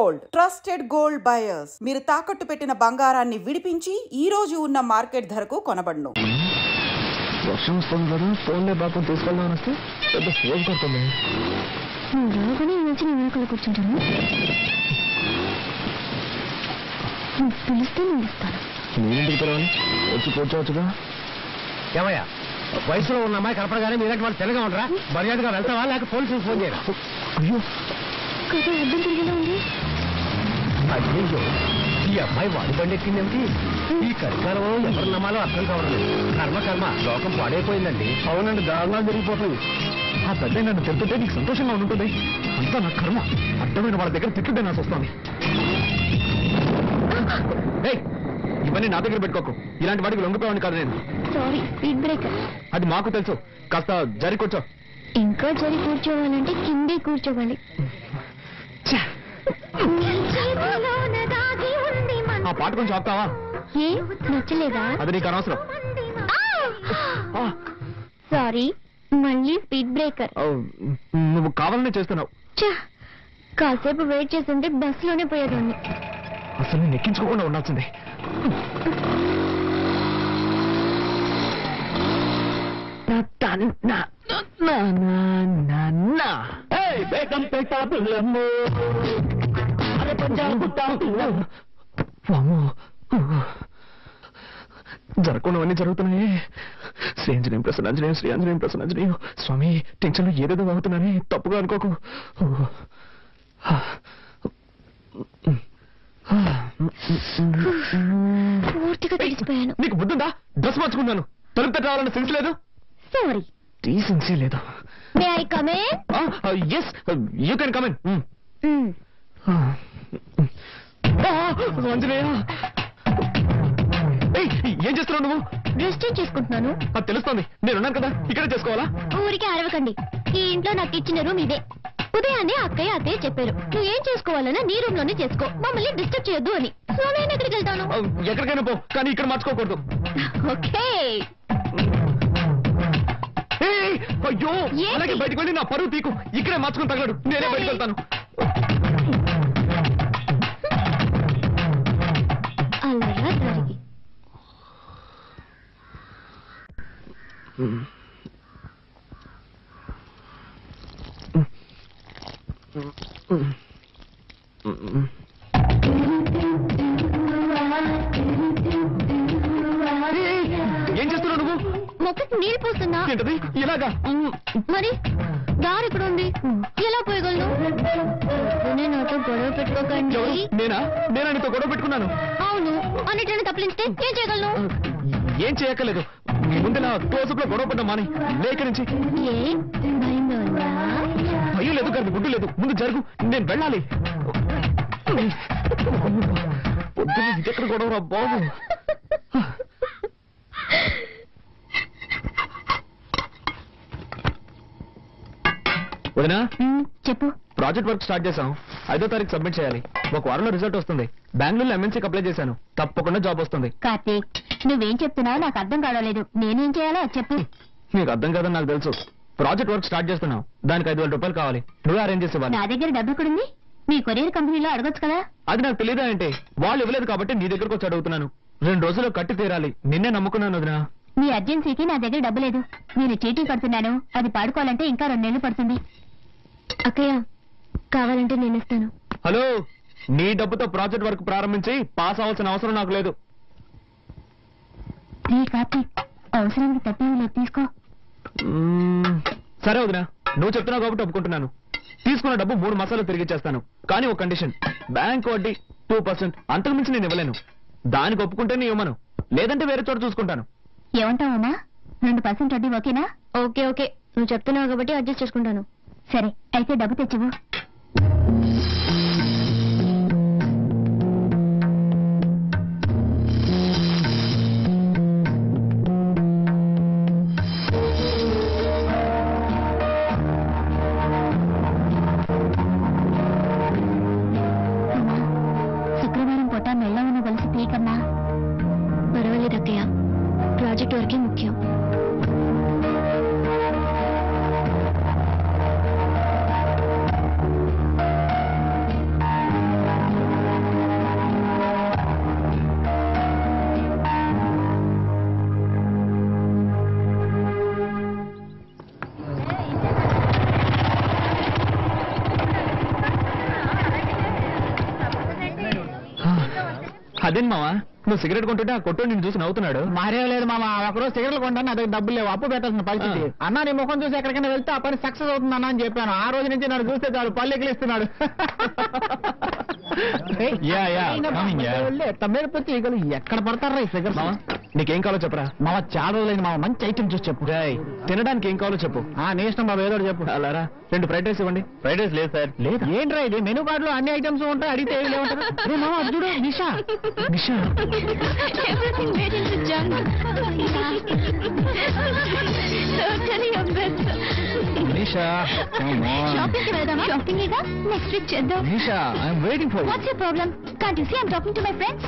Gold, trusted gold buyers. మీరు తాకట్టు పెట్టిన బంగారాన్ని విడిపించి ఈ రోజు ఉన్న మార్కెట్ ధరకు కొనబడును. వర్షం వస్తుంది కదా, ఫోన్లే బాబు తీసుకెళ్దామని వస్తే పెద్ద ఫోన్ కొడుతుంది. కూర్చుంటాను, పిలిస్తే నేను ఇస్తాను. నేనేంటికి పిలవాలి, వచ్చి కూర్చోవచ్చుగా. ఏమయ్యా, వయసులో ఉన్న అమ్మాయి కనపడగానే మీరంటే వాళ్ళు తెల్లగా ఉండరా? మర్యాదగా వెళ్తావా లేక పోలీసులకు ఫోన్ చేయరా? అయ్యో కదా అర్థం తిరిగేలా ఉంది. అయ్యో, ఈ అమ్మాయి వాడి బండి ఎక్కిందేమిటి? ఈ కలికాలంలో ఎవరు నమ్మాలో అర్థం కావట్లేదు. కర్మ లోకం పాడైపోయిందండి. అవునండి, దారుణాలు జరిగిపోతుంది. ఆ పెద్ద నన్ను తింటుంటే నీకు సంతోషంగా ఉంటుంది. అంతా నా కర్మ. అర్థమైన వాళ్ళ దగ్గర తిట్టుంటే నాకు వస్తాను. ఇవన్నీ నా దగ్గర పెట్టుకోకు. ఇలాంటి వాడికి లొంగిపోయాను కాదు నేను. Sorry, speed breaker. అది మాకు తెలుసు. కాస్త జరి కూర్చో. ఇంకా జరి కూర్చోవాలంటే కిందే కూర్చోవాలి. ఆ పాట కొంచెం ఆపుతావా? ఏ నచ్చలేదా? అది నీకు అనవసరం. సారీ, మళ్ళీ స్పీడ్ బ్రేకర్. నువ్వు కావాలనే చేస్తున్నావు. కాసేపు వెయిట్ చేస్తుంటే బస్సులోనే పోయేదాన్ని. అసలు నేను ఎక్కించుకోకుండా ఉండాల్సిందే. జరగకుండావన్నీ జరుగుతున్నాయి. శ్రీ ఆంజనేయం ప్రసన్నాంజనేయం, శ్రీ ఆంజనేయం ప్రసన్నాంజనేయం. స్వామి, టెన్షన్లో ఏదేదో అవుతున్నానే, తప్పుగా అనుకోకు. పూర్తిగా తెలిసిపోయాను. నీకు బుద్ధుందా? డ్రెస్ మార్చుకున్నాను, తలుపు తట్టు రావాలన్న సెన్స్ లేదు. సారీ, డీసెన్సీ లేదు. May I come in? yes, you can come in. Anjaneya, ఏం చేస్తున్నావు నువ్వు? డ్రెస్ చేంజ్ చేసుకుంటున్నాను. అది తెలుస్తోంది, నేనున్నాను కదా, ఇక్కడే చేసుకోవాలా? ఊరికే అరవకండి. ఈ ఇంట్లో నాకు ఇచ్చిన రూమ్ ఇదే. ఉదయాన్నే అత్తయ్య చెప్పారు, నువ్వు ఏం చేసుకోవాలన్నా నీ రూమ్ లోనే చేసుకో, మమ్మల్ని డిస్టర్బ్ చేయొద్దు అని. సో నేను ఎక్కడికి వెళ్తాను? ఎక్కడికైనా పో, కానీ ఇక్కడ మార్చుకోకూడదు. ఓకే. అయ్యో, అలాగే బయటకు వెళ్ళి నా పరువు తీకు. ఇక్కడే మార్చుకుని తగలడు, నేనే బయటకు వెళ్తాను. అలా జరిగి ఏం చేస్తున్నావు నువ్వు? మొక్కకి నీళ్ళు పోస్తున్నా. ఏంటది ఇలాగా? మరి దారి ఇక్కడ ఉంది, ఎలా పోయగలను? నాతో గొడవ పెట్టుకోకండి. నేనా నీతో గొడవ పెట్టుకున్నాను? అవును, అన్నిటిని తప్పించితే ఏం చేయగలను? ఏం చేయక్కర్లేదు. ముందులా తోసుకులో గొడవ పడ్డా మాని, లేక నుంచి. ఏ భయంగా ఉందా? భయం లేదు కానీ గుడ్డు లేదు. ముందు జరుగు, నేను వెళ్ళాలి. ఎక్కడ గొడవ రా బాబు. వదినా, చెప్పు. ప్రాజెక్ట్ వర్క్ స్టార్ట్ చేశాం. 5వ తారీఖు సబ్మిట్ చేయాలి. ఒక వారంలో రిజల్ట్ వస్తుంది. బెంగళూరులో MNCకి అప్లై చేశాను. తప్పకుండా జాబ్ వస్తుంది. కార్తీక్, నువ్వేం చెప్తున్నావు నాకు అర్థం కావలేదు. నేనేం చేయాలో చెప్పు. నీకు అర్థం కాదని నాకు తెలుసు. ప్రాజెక్ట్ వర్క్ స్టార్ట్ చేస్తున్నావు, దానికి 5,000 రూపాయలు కావాలి. నువ్వే అరేంజ్ చేసేవాళ్ళు. నా దగ్గర డబ్బు కూడా ఉంది. మీ కొరియర్ కంపెనీలో అడగొచ్చు కదా. అది నాకు తెలియదా అంటే? వాళ్ళు ఇవ్వలేదు కాబట్టి నీ దగ్గరకు వచ్చి అడుగుతున్నాను. 2 రోజుల్లో కట్టి తీరాలి. నిన్నే నమ్ముకున్నాను వదినా. మీ అర్జెన్సీకి నా దగ్గర డబ్బు లేదు. నేను చీటీ కడుతున్నాను. అది పాడుకోవాలంటే ఇంకా 2 నెలలు పడుతుంది. అక్కయ్య, కావాలంటే నేను ఇస్తాను. హలో, నీ డబ్బుతో ప్రాజెక్ట్ వర్క్ ప్రారంభించి పాస్ అవ్వాల్సిన అవసరం నాకు లేదు. కార్తీక్, అవసరానికి తప్పేది తీసుకో. సరే వదినా, నువ్వు చెప్తున్నావు కాబట్టి ఒప్పుకుంటున్నాను. తీసుకున్న డబ్బు 3 మాసాలు తిరిగి ఇచ్చేస్తాను. కానీ ఒక కండిషన్, బ్యాంక్ వడ్డీ 2%, అంతకు మించి నేను ఇవ్వలేను. దానికి ఒప్పుకుంటే నీ ఇవ్వను, లేదంటే వేరే చోట చూసుకుంటాను. ఏమంటావమ్మా? 2% వడ్డీ ఓకేనా? ఓకే ఓకే, నువ్వు చెప్తున్నావు కాబట్టి అడ్జస్ట్ చేసుకుంటాను. సరే, అయితే డబ్బు తెచ్చివు. శుక్రవారం పూట మెల్లవను కలిసి పీకన్నా. పర్వాలేదు అక్కయ్య, ప్రాజెక్ట్ వరకే ముఖ్యం. అదేం మావా నువ్వు సిగరెట్ కొంటుంటే ఆ కొట్టు నిన్ను చూసి నవ్వుతున్నాడు. మారేం లేదు మామ, ఒకరోజు సిగరెట్లు కొంటాను, అదే డబ్బులు లేవు, అప్పు పెట్టాల్సిన పరిస్థితి. అన్న నీ ముఖం చూసి ఎక్కడికైనా వెళ్తే ఆ పని సక్సెస్ అవుతుంది అన్న అని చెప్పాను. ఆ రోజు నుంచి నన్ను చూస్తే చాలు పళ్ళు ఎగిలిస్తున్నాడు. తమ్మేరపతి ఈగలు ఎక్కడ పడతారా ఈ ఫిగర్? నీకేం కావాలో చెప్పరా? మామ చాలా రోజులైంది మామ, మంచి ఐటమ్ చూసి చెప్పు. తినడానికి ఏం కావాలో చెప్పు. నీ ఇష్టం బాబు, ఏదో చెప్పు. అలారా 2 ఫ్రైడ్ రైస్ ఇవ్వండి. ఫ్రైడ్ రైస్ లేదు సార్. లేదా ఏంట్రా ఇది, మెనూ కార్డు లో అన్ని ఐటమ్స్ ఉంటాయి, అడిగితే ఏమి లేవుంటారు. అరే మామ అది చూడు, నిషా. నిషా Everything made in the jungle. Totally your best. Nisha Shopping కి వెళ్దామా? Shopping ఇగా నెక్స్ట్ వీక్ చేద్దాం. Nisha I'm waiting for you. What's your problem? Can't you see I'm talking to my friends?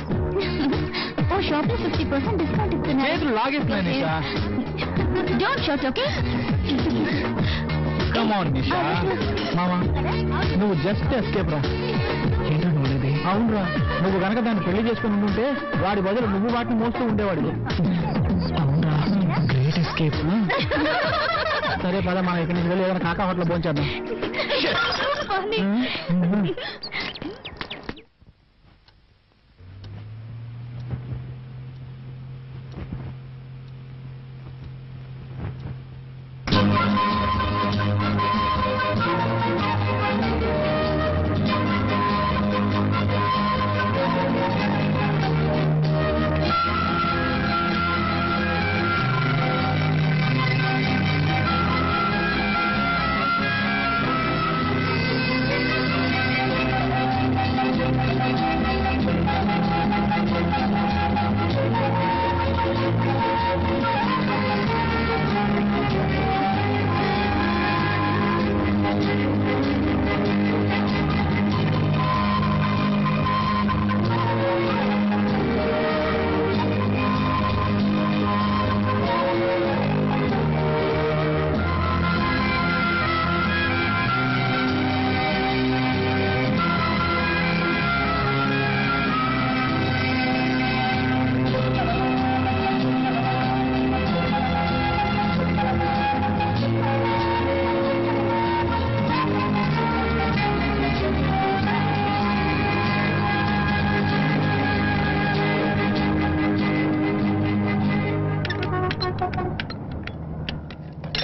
Oh, shopping 50% discount ఇస్తున్నారు. చేతులు లాగేస్తున్నాయి Nisha. Don't shout, okay? Come on Nisha. మామ నువ్వు just escape రా. ఏంటో నువ్వులేది. అవునరా, నువ్వు కనుక దాన్ని పెళ్లి చేసుకుని ఉంటే వాడి బదులు నువ్వు వాటిని మోస్తూ ఉండేవాడు. అవునా గ్రేట్ ఎస్కేప్. సరే పద మనం ఇక్కడి నుంచి వెళ్ళి ఏదైనా కాకా హోటల్ భోంచేద్దాం. Funny.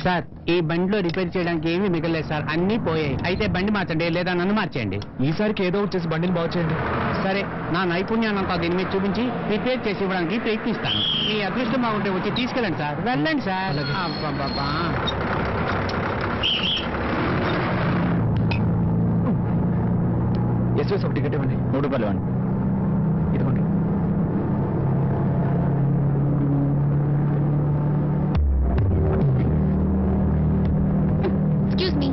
సార్ ఈ బండిలో రిపేర్ చేయడానికి ఏమీ మిగలేదు సార్, అన్నీ పోయాయి. అయితే బండి మార్చండి లేదా నన్ను మార్చేయండి. ఈసారికి ఏదో ఒకటి చేసి బండిని బాగు చేయండి. సరే నా నైపుణ్యాన్నంతా దీని మీద చూపించి రిపేర్ చేసి ఇవ్వడానికి ప్రయత్నిస్తాను. మీ అదృష్టం బాగుంటే వచ్చి తీసుకెళ్ళండి సార్. వెళ్ళండి సార్. అబ్బబ్బబ్బా. ఎస్ఎస్ ఒక టికెట్ ఇవ్వండి. 3 రూపాయలు ఇవ్వండి. ఇదిగోండి. Excuse me.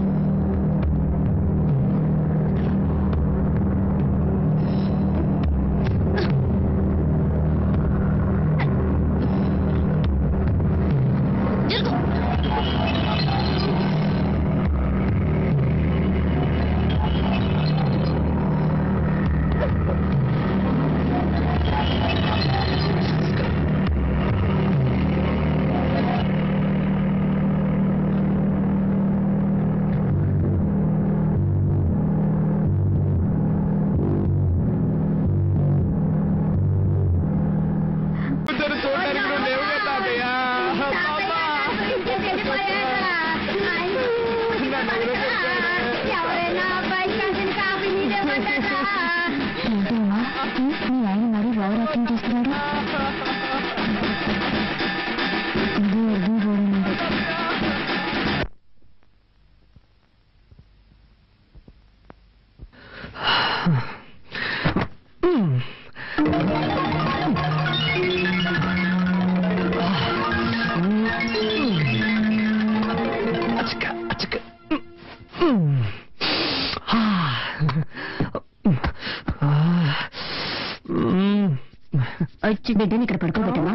వచ్చి బిడ్డని ఇక్కడ పడుకోబెట్టమా.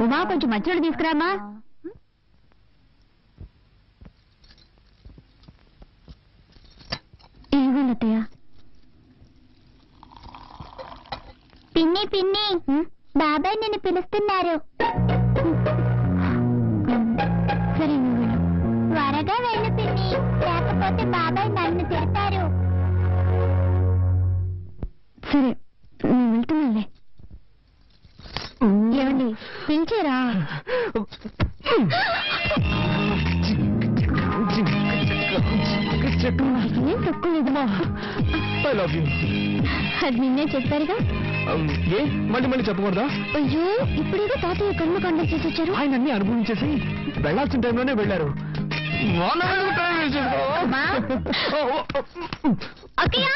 ఉమా కొంచెం మధ్యలో తీసుకురామా. ఏమన్నయ్య? పిన్ని పిన్ని బాబాయ్ నిన్ను పిలుస్తున్నారు. సరే త్వరగా వెళ్ళు పిన్ని, లేకపోతే బాబాయ్ నన్ను తిడతారు. సరే నేను వెళ్తున్నానులే. I love you. అది నిన్నే చెప్పారుగా. ఏ మళ్ళీ మళ్ళీ చెప్పకూడదా? అయ్యో ఇప్పుడేదో తాతయ్య కర్మకాండం చేసి వచ్చారు. ఆయన అన్ని అనుభవించేసి వెళ్లాల్సిన టైంలోనే వెళ్ళారు. అమ్మా. అక్కయ్య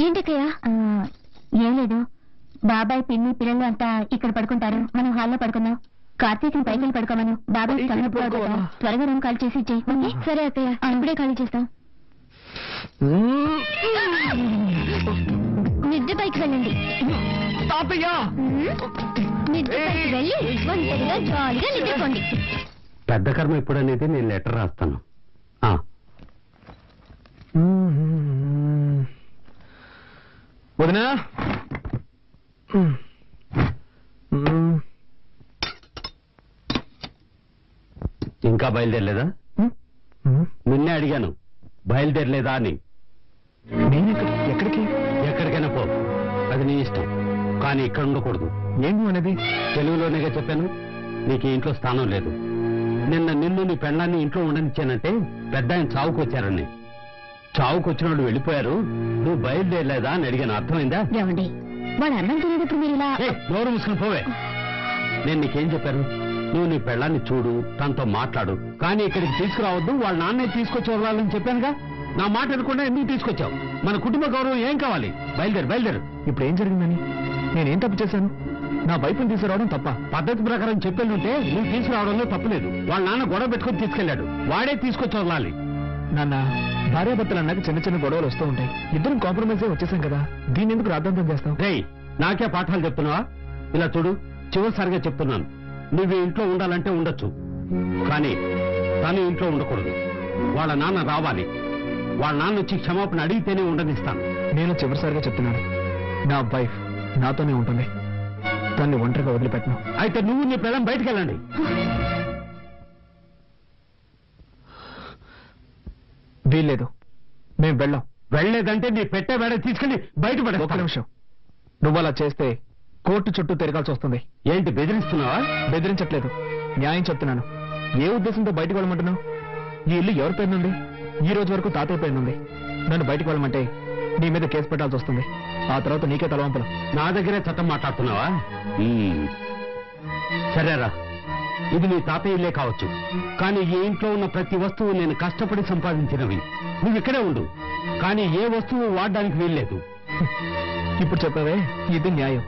ఏంటక్కయ్య? ఏం లేదు, బాబాయ్ పిన్ని పిల్లలు అంతా ఇక్కడ పడుకుంటారు, మనం హాల్లో పడుకుందాం. కార్తీక్ పైకి వెళ్ళి పడుకోమను. బాబాయ్ త్వరగా రూమ్ ఖాళీ చేసి ఇచ్చేయి. సరే అక్కయ్య, ఇప్పుడే ఖాళీ చేస్తాం. నిద్ర పైకి వెళ్ళండి. నిద్ర పైకి వెళ్ళి ఒంటరిగా జాలీగా నిద్రపోండి. పెద్ద కర్మ ఎప్పుడనేది నేను లెటర్ రాస్తాను. వదినా, ఇంకా బయలుదేరలేదా? నిన్నే అడిగాను బయలుదేరలేదా అని. నేను ఎక్కడికి? ఎక్కడికైనా పో, అది నీ ఇష్టం, కానీ ఇక్కడ ఉండకూడదు. ఏంటి అనేది? తెలుగులోనేగా చెప్పాను, నీకు ఇంట్లో స్థానం లేదు. నిన్ను నీ పెళ్ళాన్ని ఇంట్లో ఉండనిచ్చానంటే పెద్ద ఆయన చావుకు వచ్చారని. చావుకు వచ్చిన వాళ్ళు వెళ్ళిపోయారు, నువ్వు బయలుదేరలేదా అని అడిగాను. అర్థమైందా? ఏమండి, వాడు అన్నం తినేటప్పుడు మీరు ఇలా నోరు మూసుకుని పోవే. నేను నీకేం చెప్పాను? నువ్వు నీ పెళ్ళాన్ని చూడు, తనతో మాట్లాడు, కానీ ఇక్కడికి తీసుకురావద్దు. వాళ్ళ నాన్నే తీసుకొచ్చి వదలాలని చెప్పానుగా. నా మాట అనుకుండా ఎందుకు తీసుకొచ్చావు? మన కుటుంబ గౌరవం ఏం కావాలి? బయలుదేరు. ఇప్పుడు ఏం జరిగిందని? నేనేం తప్పు చేశాను? నా వైపుని తీసుకురావడం తప్ప? పద్ధతి ప్రకారం చెప్పేళ్ళుంటే నువ్వు తీసుకురావడంలో తప్పులేదు. వాళ్ళ నాన్న గొడవ పెట్టుకుని తీసుకెళ్లాడు, వాడే తీసుకొచ్చి వదలాలి. నాన్న, భార్యాభర్తలు అన్నాక చిన్న చిన్న గొడవలు వస్తూ ఉంటాయి. ఇద్దరం కాంప్రమైజ్ వచ్చేసాం కదా, దీన్ని ఎందుకు రాద్ధాంతం చేస్తాం? రేయ్, నాకే పాఠాలు చెప్తున్నావా? ఇలా చూడు, చివరిసారిగా చెప్తున్నాను, నువ్వు ఇంట్లో ఉండాలంటే ఉండొచ్చు, కానీ తను ఇంట్లో ఉండకూడదు. వాళ్ళ నాన్న రావాలి. వాళ్ళ నాన్న వచ్చి క్షమాపణ అడిగితేనే ఉండనిస్తాను. నేను చివరిసారిగా చెప్తున్నాను, నా వైఫ్ నాతోనే ఉంటుంది, దాన్ని ఒంటరిగా వదిలిపెట్టను. అయితే నువ్వు నీ పిల్లం బయటికి వెళ్ళండి. వీల్లేదు, మేము వెళ్ళాం. వెళ్ళలేదంటే నీ పెట్టే వేడ తీసుకెళ్లి బయటపడే. ఒక్క నిమిషం, నువ్వు అలా చేస్తే కోర్టు చుట్టూ తిరగాల్సి వస్తుంది. ఏంటి బెదిరిస్తున్నావా? బెదిరించట్లేదు, న్యాయం చెప్తున్నాను. ఏ ఉద్దేశంతో బయటకు వెళ్ళమంటున్నావు? ఈ ఇల్లు ఎవరి పేరునుంది? ఈ రోజు వరకు తాతయ్య పేరునుంది. నన్ను బయటకు వెళ్ళమంటే నీ మీద కేసు పెట్టాల్సి వస్తుంది. ఆ తర్వాత నీకే తలవంపలు. నా దగ్గరే చట్టం మాట్లాడుతున్నావా? సరేరా, ఇది నీ తాతయ్య ఇల్లే కావచ్చు, కానీ ఈ ఇంట్లో ఉన్న ప్రతి వస్తువు నేను కష్టపడి సంపాదించినవి. నువ్వు ఇక్కడే ఉండు, కానీ ఏ వస్తువు వాడడానికి వీల్లేదు. ఇప్పుడు చెప్పావే, ఇది న్యాయం.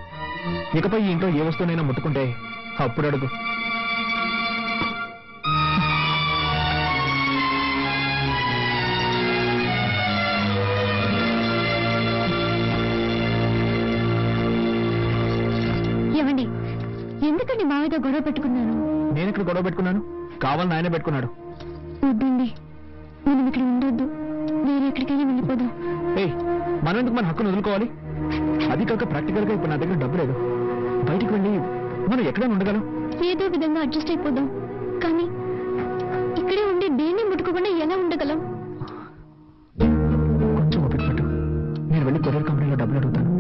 ఇకపై ఈ ఇంట్లో ఏ వస్తువునైనా ముట్టుకుంటే అప్పుడు అడుగు. ఏమండి, ఎందుకండి మావితో గొడవ పెట్టుకున్నాను? నేను ఇక్కడ గొడవ పెట్టుకున్నాను, కావాలని ఆయనే పెట్టుకున్నాడు. వద్దండి, మనం ఇక్కడ ఉండొద్దు, వేరే ఎక్కడికైనా వెళ్ళిపోదాం. ఏయ్, మనం ఎందుకు మన హక్కును వదులుకోవాలి? అది కాక ప్రాక్టికల్ గా ఇప్పుడు నా దగ్గర డబ్బు లేదు. బయటికి వెళ్ళి మనం ఎక్కడైనా ఉండగలం. ఏదో విధంగా అడ్జస్ట్ అయిపోదాం, కానీ ఇక్కడే ఉండి దేన్ని ముట్టుకోకుండా ఎలా ఉండగలం? కొంచెం ఓపిక పట్టు, నేను వెళ్ళి కొరియర్ కంపెనీలో డబ్బులు అడుగుతాను.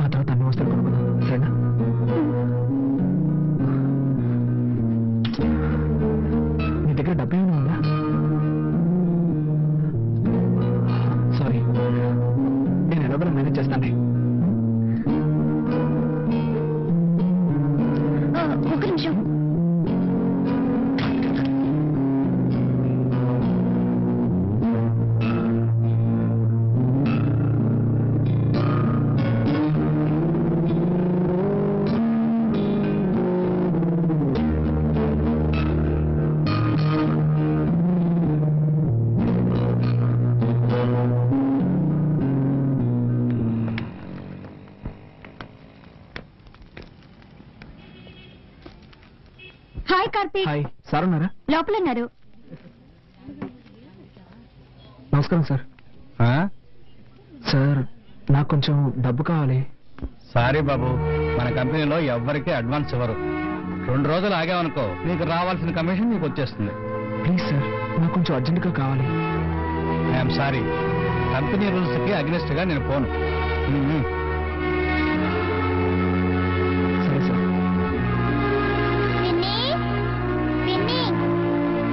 ఆ తర్వాత అన్ని వస్తువులు కొనుక్కుందాం, సరేనా? నీ దగ్గర డబ్బు ఏమైనా ఉందా? సారీ, నేను ఎలాగో మేనేజ్ చేస్తాను. ఒక నిమిషం. హాయ్ కార్తీక్. హాయ్, సార్ ఉన్నారా? లోపల ఉన్నారు. నమస్కారం సార్. సార్, నాకు కొంచెం డబ్బు కావాలి. సారీ బాబు, మన కంపెనీలో ఎవ్వరికీ అడ్వాన్స్ ఇవ్వరు. 2 రోజులు ఆగామనుకో, నీకు రావాల్సిన కమిషన్ నీకు వచ్చేస్తుంది. ప్లీజ్ సార్, నాకు కొంచెం అర్జెంటుగా కావాలి. ఐఎమ్ సారీ, కంపెనీ రూల్స్ కి అగ్నిస్ట్ గా నేను పోను. సరే సార్.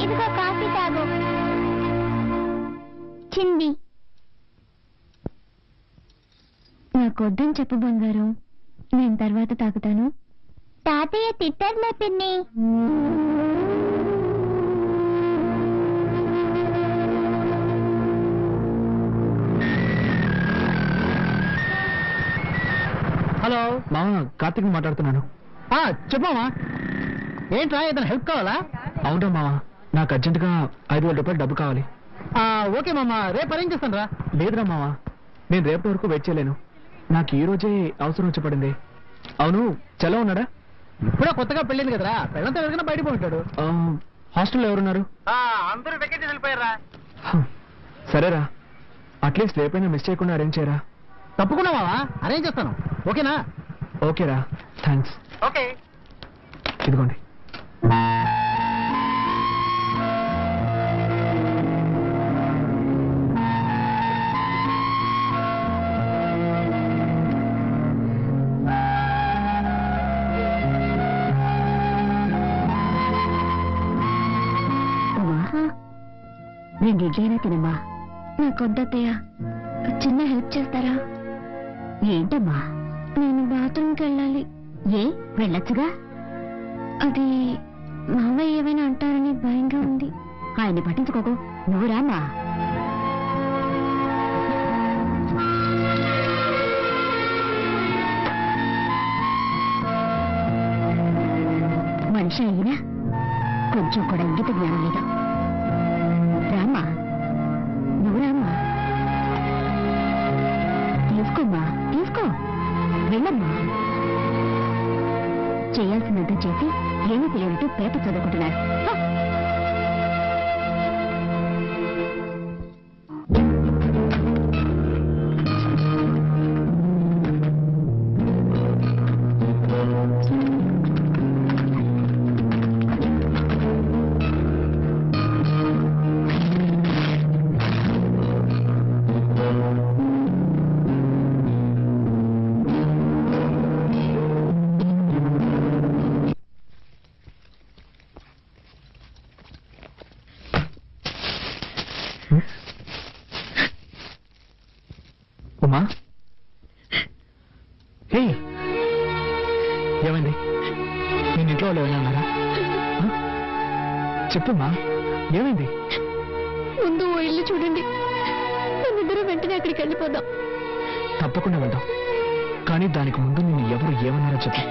ఇదిగో కాఫీ తాగు. వచ్చింది. నాకొద్దని చెప్పు బంగారం, నేను తర్వాత తాగుతాను. తాతయ్య తిట్టారులే పిన్ని. హలో మామ, కార్తీక్ మాట్లాడుతున్నాను. చెప్పమ్మా. ఏంట్రా, ఏదైనా హెల్ప్ కావాలా? అవునా మామ, నాకు అర్జెంటుగా 5,000 రూపాయలు డబ్బు కావాలి. ఓకే మామ, రేపు అరేంజ్ చేస్తాను రా. లేదురా మామ, నేను రేపటి వరకు వెయిట్ చేయలేను. నాకు ఈ రోజే అవసరం వచ్చి పడింది. అవును, చలో ఉన్నాడా? ఇప్పుడే కొత్తగా పెళ్ళింది కదరా, పెళ్ళంతా ఎవరికైనా బయట పోయింటాడు. హాస్టల్లో ఎవరున్నారు? అందరూ వెకేట్ వెళ్ళిపోయారా. సరేరా, అట్లీస్ట్ రేపైనా మిస్ చేయకుండా అరేంజ్ చేయరా. తప్పకుండా మావా, అరేంజ్ చేస్తాను. ఓకేనా? ఓకేరా, థ్యాంక్స్. ఓకే. ఇదిగోండి. రెండు ఇడ్లైనా తినమ్మా. నాకొద్దయ్యా, చిన్న హెల్ప్ చేస్తారా? ఏంటమ్మా? నేను బాత్రూమ్కి వెళ్ళాలి. ఏ, వెళ్ళొచ్చుగా. అది మామయ్య ఏమైనా అంటారని భయంగా ఉంది. ఆయన్ని పట్టించుకోకు, నువ్వు రామ్మా. మనిషి అయినా కొంచెం కూడా ఇంగిత జ్ఞానం లేదు. రామ్మా, నువ్వు రామ్మా. తీసుకోమ్మా, తీసుకో, వెళ్ళమ్మా. చేయాల్సినంత చేసి ఏమీ తెలియనట్టు పేపర్ చదువుకుంటున్నారు. ఉమా, హే, ఏమైంది? నేను ఇంట్లో వాళ్ళు ఏమైనా అన్నారా? చెప్పుమా, ఏమైంది? ముందు ఓ ఇల్లు చూడండి, మనిద్దరం వెంటనే అక్కడికి వెళ్ళిపోదాం. తప్పకుండా వెళ్దాం, కానీ దానికి ముందు నేను ఎవరు ఏమన్నారో చెప్పు.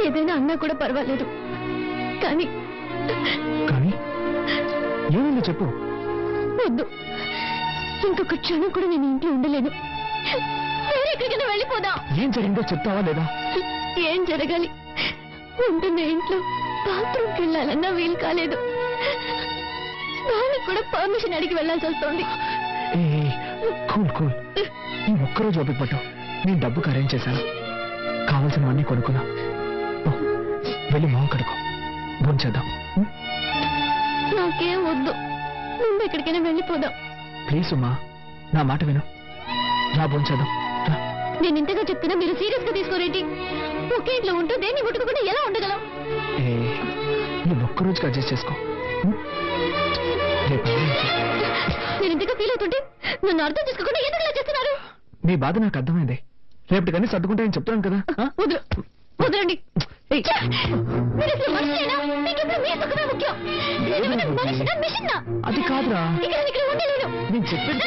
ఏదైనా అన్నా కూడా పర్వాలేదు, కానీ కానీ ఏమైందో చెప్పు. వద్దు, ఇంకొక క్షణం కూడా నేను ఇంట్లో ఉండలేను. వేరే ఎక్కడికైనా వెళ్ళిపోదాం. ఏం జరిగిందో చెప్తావా లేదా? ఏం జరగాలి? ఉంటున్న ఇంట్లో బాత్రూమ్కి వెళ్ళాలన్నా వీలు కాలేదు. వాళ్ళకి కూడా పర్మిషన్ అడిగి వెళ్ళాల్సి వస్తుంది. కూల్ కూల్, ఈ ఒక్కరోజు ఓపిక పట్టు. నేను డబ్బుకి అరేంజ్ చేశాను, కావాల్సినవన్నీ కొనుక్కున్నా. వెళ్ళి మొహం కడుకో, భోంచేద్దాం. నాకేం వద్దు, ముందు ఎక్కడికైనా వెళ్ళిపోదాం. ప్లీజ్ ఉమా, నా మాట విను. రా, భోంచేద్దాం. నేను ఇంతగా చెప్తున్నా, మీరు సీరియస్ గా తీసుకోరేంటి? ఒకే ఇంట్లో ఉంటూ దేన్ని ముట్టుకోకుండా ఎలా ఉండగలం? నువ్వు ఒక్కరోజుకి అడ్జస్ట్ చేసుకో. నేను ఇంతగా ఫీల్ అవుతుంటే నన్ను అర్థం చేసుకోకుండా ఎందుకు ఇలా చేస్తున్నారు? నీ బాధ నాకు అర్థమైంది. రేపటి కానీ సర్దుకుంటాయని చెప్తున్నాను కదా. వదలండి. మీరు అసలు మనిషేనా? మీకు ఇప్పుడు మీ సుఖమే ముఖ్యం. నేనేమైనా మనిషినా, మిషన్నా? అది కాదురా, ఇక్కడ ఉండలేను. నేను చెప్పేది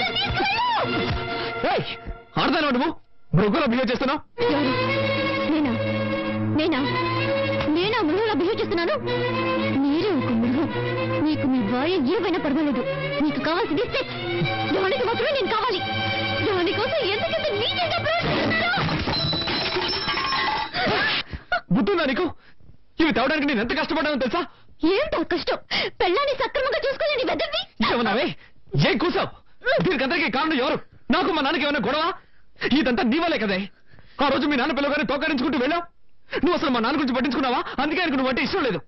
ఆడదాను. నువ్వు మృగంలా బిహేవ్ చేస్తున్నావు. నేనా నేనా నేనా మృగంలా బిహేవ్ చేస్తున్నాను? మీరే ఒక మృగం. మీకు మీ భార్య ఏమైనా పర్వాలేదు, మీకు కావాల్సింది సెక్స్. దానికి మాత్రమే నేను కావాలి. దానికోసం ఎందుకంత నీచంగా ప్రవర్తిస్తున్నారు? బుద్ధుందా నీకు? ఇవి తేవడానికి నేను ఎంత కష్టపడ్డానో తెలుసా? ఏంటో కష్టం? పెళ్ళాన్ని సక్రమంగా చూసుకోలేని వెదవి. ఏమన్నావే? ఏం కూసావు? దీనికందరికీ కారణం ఎవరు? నాకు మా నాన్నకి ఏమైనా గొడవ? ఇదంతా నీ వల్లే కదే. ఆ రోజు మీ నాన్న పిల్లగానే తోకరించుకుంటూ వెళ్ళావు. నువ్వు అసలు మా నాన్న గురించి పట్టించుకున్నావా? అందుకే ఆయనకు నువ్వు అంటే ఇష్టం లేదు.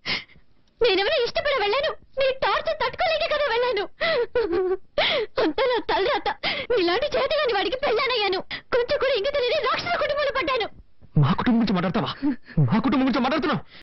నేనెవరో ఇష్టపడి వెళ్ళాను, నీ టార్చర్ తట్టుకోలేకే కదా వెళ్ళాను. అంతా నా తలరాత. ఇలాంటి చేతగాని వాడికి పెళ్ళానయ్యాను. కొంచెం కూడా ఇంక తెలియని రాక్షస కుటుంబంలో పడ్డాను. మా కుటుంబం గురించి మాట్లాడతావా? మా